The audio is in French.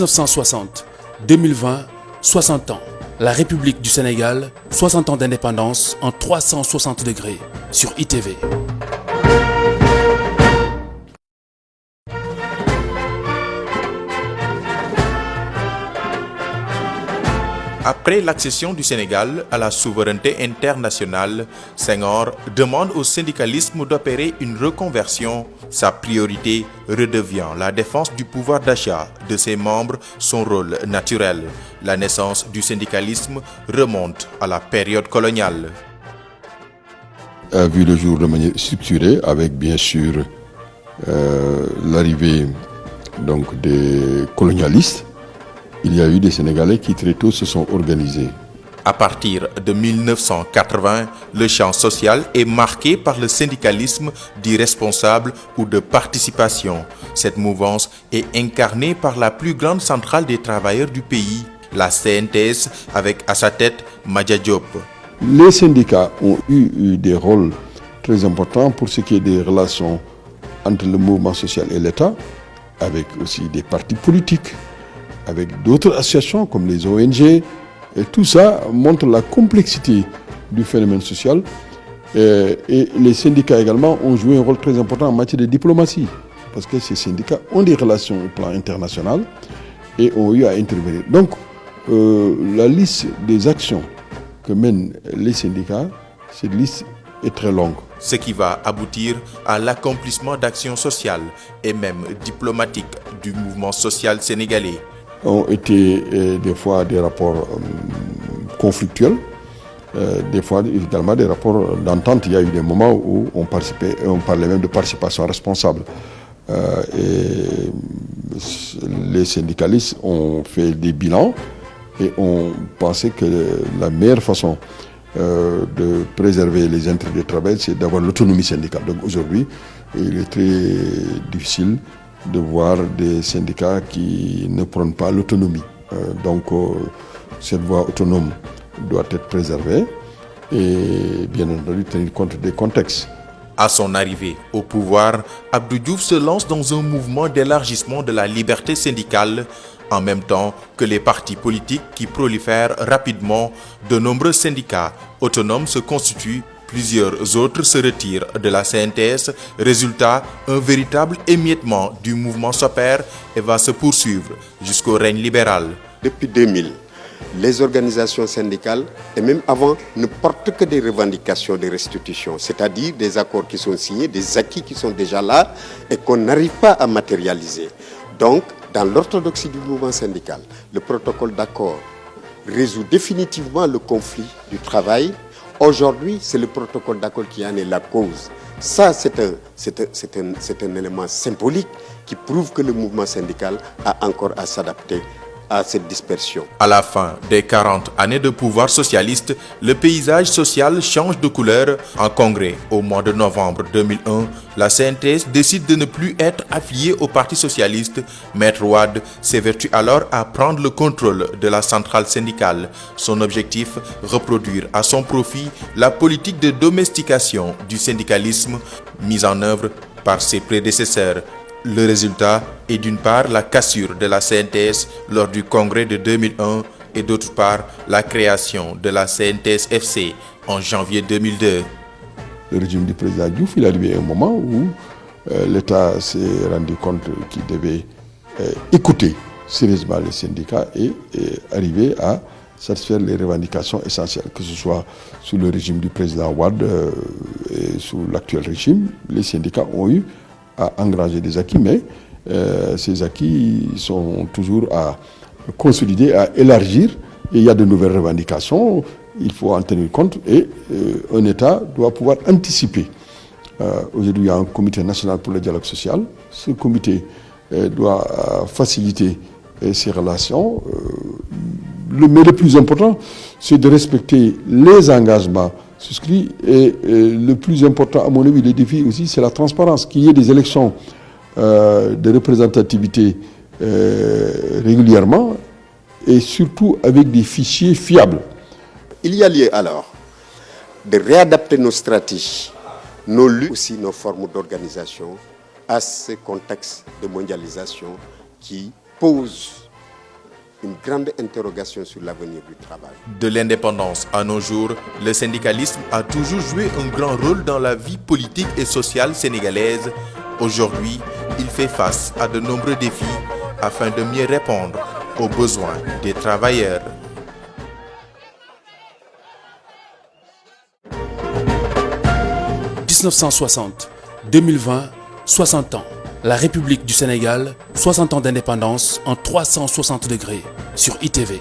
1960, 2020, 60 ans. La République du Sénégal, 60 ans d'indépendance en 360 degrés sur ITV. Après l'accession du Sénégal à la souveraineté internationale, Senghor demande au syndicalisme d'opérer une reconversion. Sa priorité redevient la défense du pouvoir d'achat de ses membres, son rôle naturel. La naissance du syndicalisme remonte à la période coloniale. A vu le jour de manière structurée avec bien sûr l'arrivée donc des colonialistes. Il y a eu des Sénégalais qui très tôt se sont organisés. À partir de 1980, le champ social est marqué par le syndicalisme dit responsable ou de participation. Cette mouvance est incarnée par la plus grande centrale des travailleurs du pays, la CNTS, avec à sa tête Madja Diop. Les syndicats ont eu des rôles très importants pour ce qui est des relations entre le mouvement social et l'État, avec aussi des partis politiques, avec d'autres associations comme les ONG. Et tout ça montre la complexité du phénomène social. Et les syndicats également ont joué un rôle très important en matière de diplomatie. Parce que ces syndicats ont des relations au plan international et ont eu à intervenir. Donc, la liste des actions que mènent les syndicats, cette liste est très longue. Ce qui va aboutir à l'accomplissement d'actions sociales et même diplomatiques du mouvement social sénégalais. Ont été des fois des rapports conflictuels, des fois également des rapports d'entente. Il y a eu des moments où on parlait même de participation responsable. Et les syndicalistes ont fait des bilans et ont pensé que la meilleure façon de préserver les intérêts du travail, c'est d'avoir l'autonomie syndicale. Donc aujourd'hui, il est très difficile de voir des syndicats qui ne prennent pas l'autonomie. Donc cette voie autonome doit être préservée et bien entendu tenir compte des contextes. À son arrivée au pouvoir, Abdou Diouf se lance dans un mouvement d'élargissement de la liberté syndicale. En même temps que les partis politiques qui prolifèrent rapidement, de nombreux syndicats autonomes se constituent. Plusieurs autres se retirent de la CNTS. Résultat, un véritable émiettement du mouvement s'opère et va se poursuivre jusqu'au règne libéral. Depuis 2000, les organisations syndicales, et même avant, ne portent que des revendications de restitution, c'est-à-dire des accords qui sont signés, des acquis qui sont déjà là et qu'on n'arrive pas à matérialiser. Donc, dans l'orthodoxie du mouvement syndical, le protocole d'accord résout définitivement le conflit du travail. Aujourd'hui, c'est le protocole d'accord qui en est la cause. Ça, c'est un élément symbolique qui prouve que le mouvement syndical a encore à s'adapter à cette dispersion. À la fin des 40 années de pouvoir socialiste, le paysage social change de couleur. En congrès, au mois de novembre 2001, la CNTS décide de ne plus être affiliée au Parti socialiste. Maître Wade s'évertue alors à prendre le contrôle de la centrale syndicale. Son objectif, reproduire à son profit la politique de domestication du syndicalisme mise en œuvre par ses prédécesseurs. Le résultat est d'une part la cassure de la CNTS lors du congrès de 2001 et d'autre part la création de la CNTS-FC en janvier 2002. Le régime du président Diouf, il est arrivé à un moment où l'État s'est rendu compte qu'il devait écouter sérieusement les syndicats et arriver à satisfaire les revendications essentielles, que ce soit sous le régime du président Wade et sous l'actuel régime. Les syndicats ont eu à engranger des acquis, mais ces acquis sont toujours à consolider, à élargir. Et il y a de nouvelles revendications, il faut en tenir compte et un État doit pouvoir anticiper. Aujourd'hui, il y a un comité national pour le dialogue social. Ce comité doit faciliter ces relations. Mais le plus important, c'est de respecter les engagements souscrit. Et le plus important, à mon avis, le défi aussi, c'est la transparence. Qu'il y ait des élections de représentativité régulièrement et surtout avec des fichiers fiables. Il y a lieu alors de réadapter nos stratégies, nos luttes, aussi nos formes d'organisation à ce contexte de mondialisation qui pose une grande interrogation sur l'avenir du travail. De l'indépendance à nos jours, le syndicalisme a toujours joué un grand rôle dans la vie politique et sociale sénégalaise. Aujourd'hui, il fait face à de nombreux défis afin de mieux répondre aux besoins des travailleurs. « 1960-2020, 60 ans. La République du Sénégal, 60 ans d'indépendance en 360 degrés sur ITV.